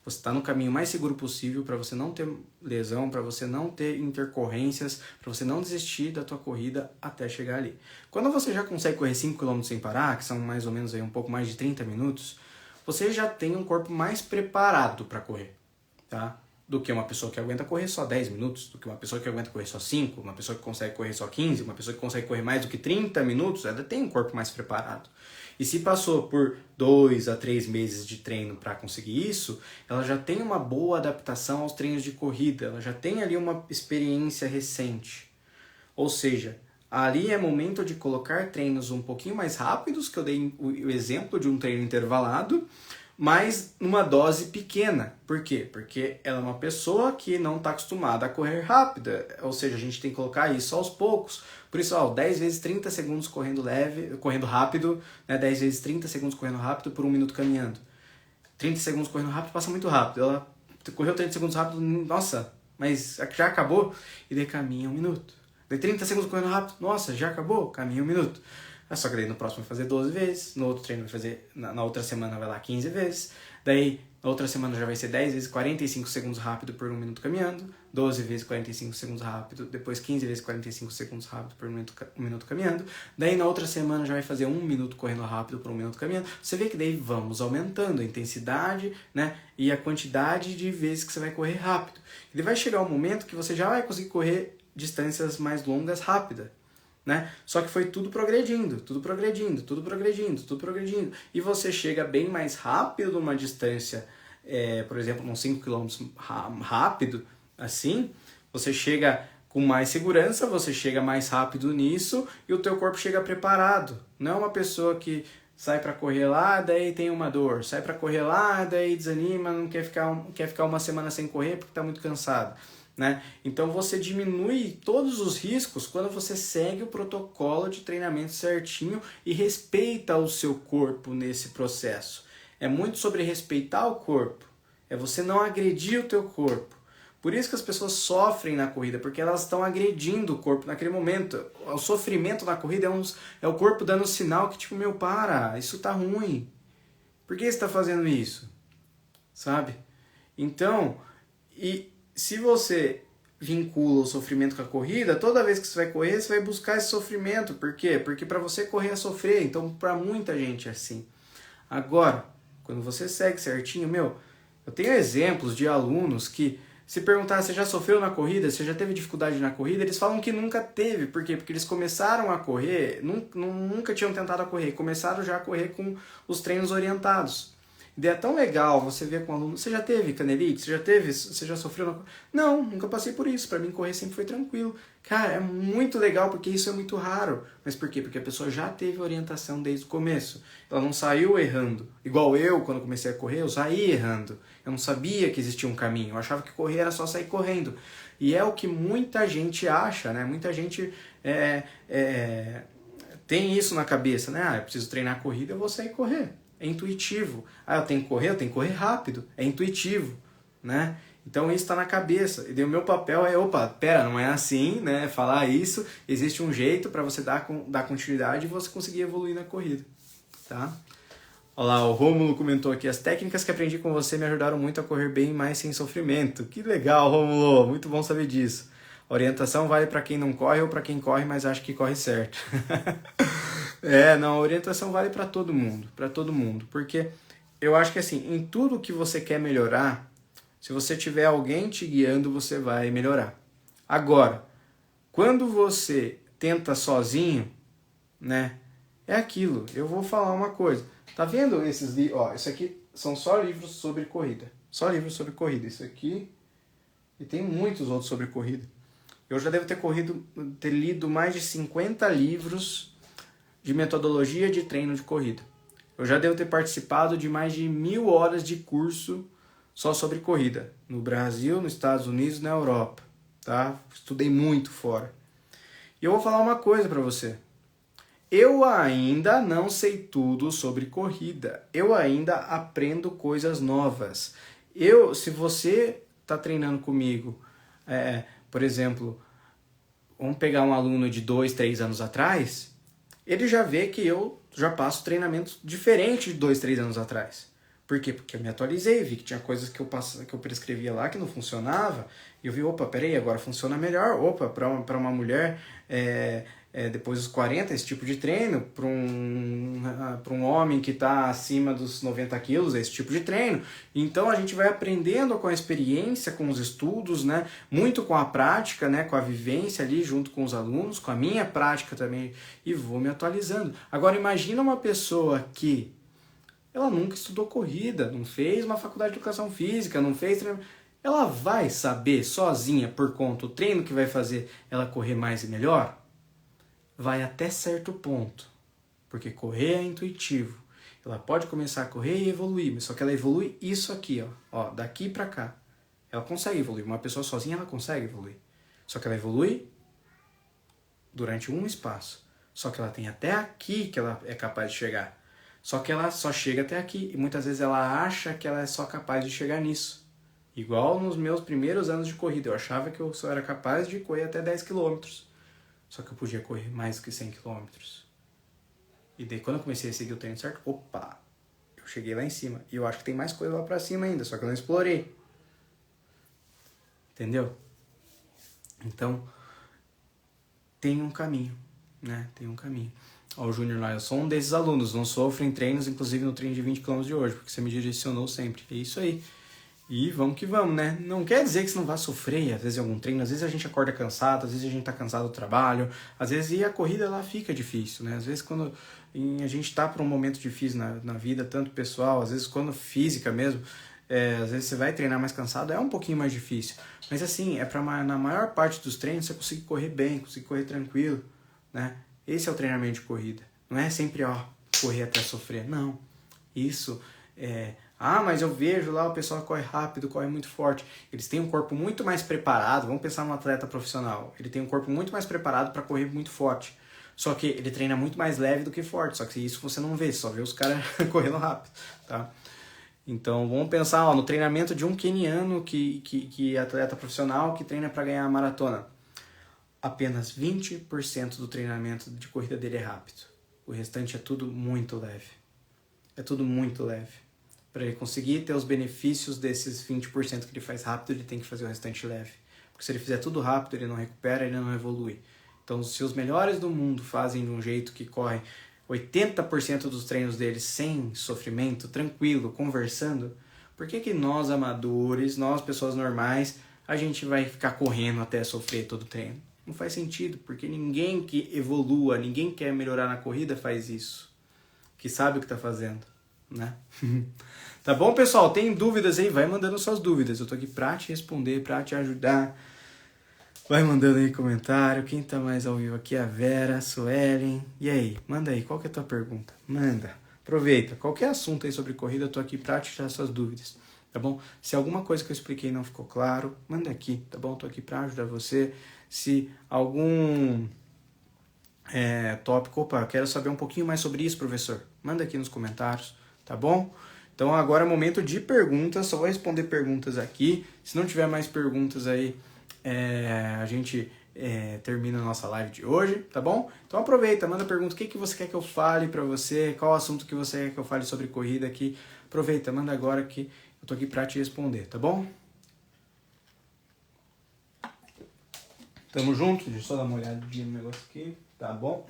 você está no caminho mais seguro possível para você não ter lesão, para você não ter intercorrências, para você não desistir da tua corrida até chegar ali. Quando você já consegue correr 5 km sem parar, que são mais ou menos aí um pouco mais de 30 minutos, você já tem um corpo mais preparado para correr, tá? Do que uma pessoa que aguenta correr só 10 minutos, do que uma pessoa que aguenta correr só 5, uma pessoa que consegue correr só 15, uma pessoa que consegue correr mais do que 30 minutos, ela tem um corpo mais preparado. E se passou por 2 a 3 meses de treino para conseguir isso, ela já tem uma boa adaptação aos treinos de corrida, ela já tem ali uma experiência recente. Ou seja, ali é momento de colocar treinos um pouquinho mais rápidos, que eu dei o exemplo de um treino intervalado, mas numa dose pequena. Por quê? Porque ela é uma pessoa que não está acostumada a correr rápida, ou seja, a gente tem que colocar isso aos poucos. Por isso, 10 vezes 30 segundos correndo rápido, né? 10 vezes 30 segundos correndo rápido por 1 minuto caminhando. 30 segundos correndo rápido passa muito rápido. Ela correu 30 segundos rápido, nossa, mas já acabou? E daí caminha 1 minuto. Daí 30 segundos correndo rápido, nossa, já acabou? Caminha 1 minuto. Só que daí no próximo vai fazer 12 vezes, no outro treino vai fazer, na outra semana vai lá 15 vezes, daí na outra semana já vai ser 10 vezes 45 segundos rápido por 1 minuto caminhando, 12 vezes 45 segundos rápido, depois 15 vezes 45 segundos rápido por 1 minuto caminhando, daí na outra semana já vai fazer 1 minuto correndo rápido por 1 minuto caminhando. Você vê que daí vamos aumentando a intensidade, né, e a quantidade de vezes que você vai correr rápido. E daí vai chegar um momento que você já vai conseguir correr distâncias mais longas rápidas. Né? Só que foi tudo progredindo. E você chega bem mais rápido numa distância, por exemplo, uns 5 km rápido, assim, você chega com mais segurança, você chega mais rápido nisso e o teu corpo chega preparado. Não é uma pessoa que sai para correr lá, daí tem uma dor, sai para correr lá, daí desanima, não quer ficar uma semana sem correr porque está muito cansado, né? Então você diminui todos os riscos quando você segue o protocolo de treinamento certinho e respeita o seu corpo nesse processo. É muito sobre respeitar o corpo, é você não agredir o teu corpo. Por isso que as pessoas sofrem na corrida, porque elas estão agredindo o corpo naquele momento. O sofrimento na corrida é o corpo dando um sinal que tipo, meu, para, isso tá ruim. Por que você está fazendo isso? Sabe? Então, e se você vincula o sofrimento com a corrida, toda vez que você vai correr, você vai buscar esse sofrimento. Por quê? Porque para você correr é sofrer, então para muita gente é assim. Agora, quando você segue certinho, meu, eu tenho exemplos de alunos que, se perguntar se já sofreu na corrida, se já teve dificuldade na corrida, eles falam que nunca teve. Por quê? Porque eles começaram a correr, nunca tinham tentado a correr, começaram já a correr com os treinos orientados. E é tão legal você ver com o aluno, você já teve canelite? Você já sofreu na corrida? Não, nunca passei por isso. Para mim correr sempre foi tranquilo. Cara, é muito legal porque isso é muito raro. Mas por quê? Porque a pessoa já teve orientação desde o começo. Ela não saiu errando. Igual eu, quando comecei a correr, eu saí errando. Eu não sabia que existia um caminho. Eu achava que correr era só sair correndo. E é o que muita gente acha, né? Muita gente tem isso na cabeça, né? Ah, eu preciso treinar corrida, eu vou sair correr. É intuitivo. Ah, eu tenho que correr rápido. É intuitivo, né? Então isso está na cabeça. E o meu papel é, opa, pera, não é assim, né? Falar isso, existe um jeito para você dar continuidade e você conseguir evoluir na corrida, tá? Olha lá, o Rômulo comentou aqui, as técnicas que aprendi com você me ajudaram muito a correr bem mais sem sofrimento. Que legal, Rômulo, muito bom saber disso. A orientação vale para quem não corre ou para quem corre, mas acha que corre certo. Não, a orientação vale para todo mundo, porque eu acho que assim, em tudo que você quer melhorar, se você tiver alguém te guiando, você vai melhorar. Agora, quando você tenta sozinho, né, é aquilo, eu vou falar uma coisa, tá vendo esses livros, ó, isso aqui são só livros sobre corrida, isso aqui, e tem muitos outros sobre corrida. Eu já devo ter lido mais de 50 livros de metodologia de treino de corrida. Eu já devo ter participado de mais de 1000 horas de curso só sobre corrida, no Brasil, nos Estados Unidos, na Europa, tá? Estudei muito fora. E eu vou falar uma coisa para você. Eu ainda não sei tudo sobre corrida. Eu ainda aprendo coisas novas. Se você está treinando comigo, por exemplo, vamos pegar um aluno de 2, 3 anos atrás, ele já vê que eu já passo treinamentos diferentes de 2, 3 anos atrás. Por quê? Porque eu me atualizei, vi que tinha coisas que eu prescrevia lá que não funcionava, e eu vi, opa, peraí, agora funciona melhor. Opa, para uma mulher, depois dos 40, esse tipo de treino, para um homem que está acima dos 90 quilos, é esse tipo de treino. Então a gente vai aprendendo com a experiência, com os estudos, né? Muito com a prática, né? Com a vivência ali junto com os alunos, com a minha prática também, e vou me atualizando. Agora imagina uma pessoa que ela nunca estudou corrida, não fez uma faculdade de educação física, não fez treino. Ela vai saber sozinha, por conta, o treino que vai fazer ela correr mais e melhor? Vai até certo ponto, porque correr é intuitivo. Ela pode começar a correr e evoluir, mas só que ela evolui isso aqui, ó, daqui pra cá. Ela consegue evoluir, uma pessoa sozinha ela consegue evoluir. Só que ela evolui durante um espaço. Só que ela tem até aqui que ela é capaz de chegar. Só que ela só chega até aqui e muitas vezes ela acha que ela é só capaz de chegar nisso. Igual nos meus primeiros anos de corrida, eu achava que eu só era capaz de correr até 10 km. Só que eu podia correr mais que 100 km. E daí quando eu comecei a seguir o treino certo, opa, eu cheguei lá em cima. E eu acho que tem mais coisa lá pra cima ainda, só que eu não explorei. Entendeu? Então, tem um caminho, né? Tem um caminho. Ó, o Júnior lá, eu sou um desses alunos, não sofro em treinos, inclusive no treino de 20 km de hoje, porque você me direcionou sempre. É isso aí. E vamos que vamos, né? Não quer dizer que você não vai sofrer, às vezes, em algum treino. Às vezes a gente acorda cansado, às vezes a gente tá cansado do trabalho. Às vezes e a corrida lá fica difícil, né? Às vezes quando a gente tá por um momento difícil na vida, tanto pessoal, às vezes quando física mesmo, às vezes você vai treinar mais cansado, é um pouquinho mais difícil. Mas assim, na maior parte dos treinos você conseguir correr bem, conseguir correr tranquilo, né? Esse é o treinamento de corrida. Não é sempre, correr até sofrer. Não. Isso é... Ah, mas eu vejo lá o pessoal corre rápido, corre muito forte. Eles têm um corpo muito mais preparado. Vamos pensar num atleta profissional. Ele tem um corpo muito mais preparado para correr muito forte. Só que ele treina muito mais leve do que forte. Só que isso você não vê, só vê os caras correndo rápido, tá? Então vamos pensar no treinamento de um queniano que é atleta profissional que treina para ganhar a maratona. Apenas 20% do treinamento de corrida dele é rápido. O restante é tudo muito leve. É tudo muito leve. Para ele conseguir ter os benefícios desses 20% que ele faz rápido, ele tem que fazer o restante leve. Porque se ele fizer tudo rápido, ele não recupera, ele não evolui. Então, se os melhores do mundo fazem de um jeito que corre 80% dos treinos deles sem sofrimento, tranquilo, conversando, por que nós amadores, nós pessoas normais, a gente vai ficar correndo até sofrer todo o treino? Não faz sentido, porque ninguém que evolua, ninguém que quer melhorar na corrida faz isso. Que sabe o que está fazendo, né? Tá bom, pessoal? Tem dúvidas aí? Vai mandando suas dúvidas. Eu tô aqui pra te responder, pra te ajudar. Vai mandando aí comentário. Quem tá mais ao vivo aqui é a Vera, a Suelen. E aí? Manda aí. Qual que é a tua pergunta? Manda. Aproveita. Qualquer assunto aí sobre corrida, eu tô aqui pra te tirar suas dúvidas. Tá bom? Se alguma coisa que eu expliquei não ficou claro, manda aqui. Tá bom? Eu tô aqui pra ajudar você. Se algum tópico... Opa, eu quero saber um pouquinho mais sobre isso, professor. Manda aqui nos comentários. Tá bom? Então agora é momento de perguntas, só vou responder perguntas aqui. Se não tiver mais perguntas aí, a gente termina a nossa live de hoje, tá bom? Então aproveita, manda pergunta, o que você quer que eu fale pra você, qual assunto que você quer que eu fale sobre corrida aqui. Aproveita, manda agora que eu tô aqui pra te responder, tá bom? Tamo junto, deixa eu só dar uma olhadinha no negócio aqui, tá bom?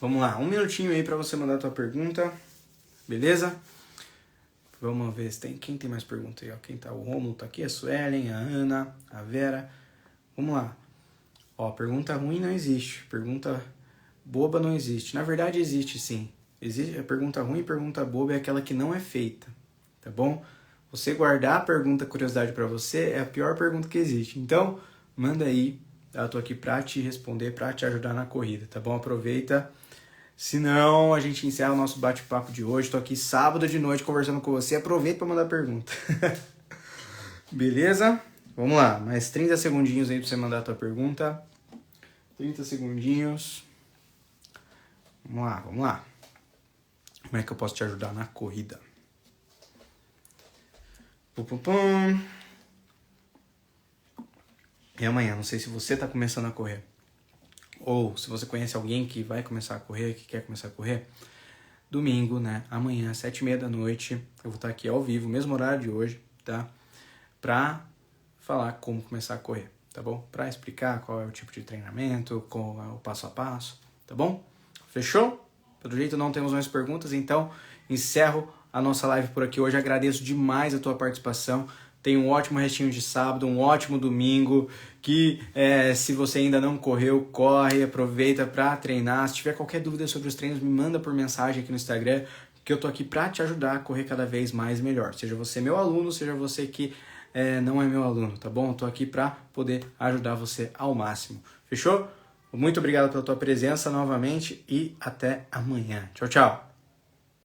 Vamos lá, 1 minutinho aí pra você mandar a tua pergunta, beleza? Vamos ver se tem. Quem tem mais perguntas aí? Ó, quem tá? O Romulo tá aqui, a Suelen, a Ana, a Vera. Vamos lá. Ó, pergunta ruim não existe. Pergunta boba não existe. Na verdade existe sim. Existe a pergunta ruim e pergunta boba é aquela que não é feita. Tá bom? Você guardar a pergunta curiosidade pra você é a pior pergunta que existe. Então, manda aí. Eu tô aqui pra te responder, pra te ajudar na corrida, tá bom? Aproveita. Se não, a gente encerra o nosso bate-papo de hoje. Tô aqui sábado de noite conversando com você. Aproveita para mandar pergunta. Beleza? Vamos lá. Mais 30 segundinhos aí para você mandar a tua pergunta. 30 segundinhos. Vamos lá, vamos lá. Como é que eu posso te ajudar na corrida? Pum, pum, pum. E amanhã, não sei se você tá começando a correr. Ou se você conhece alguém que vai começar a correr, que quer começar a correr, domingo, né? Amanhã, 7h30 da noite, eu vou estar aqui ao vivo, mesmo horário de hoje, tá? Pra falar como começar a correr, tá bom? Pra explicar qual é o tipo de treinamento, qual é o passo a passo, tá bom? Fechou? Pelo jeito não temos mais perguntas, então encerro a nossa live por aqui hoje. Agradeço demais a tua participação. Tenha um ótimo restinho de sábado, um ótimo domingo, que se você ainda não correu, corre, aproveita para treinar. Se tiver qualquer dúvida sobre os treinos, me manda por mensagem aqui no Instagram, que eu tô aqui para te ajudar a correr cada vez mais e melhor. Seja você meu aluno, seja você que não é meu aluno, tá bom? Eu tô aqui para poder ajudar você ao máximo. Fechou? Muito obrigado pela tua presença novamente e até amanhã. Tchau, tchau!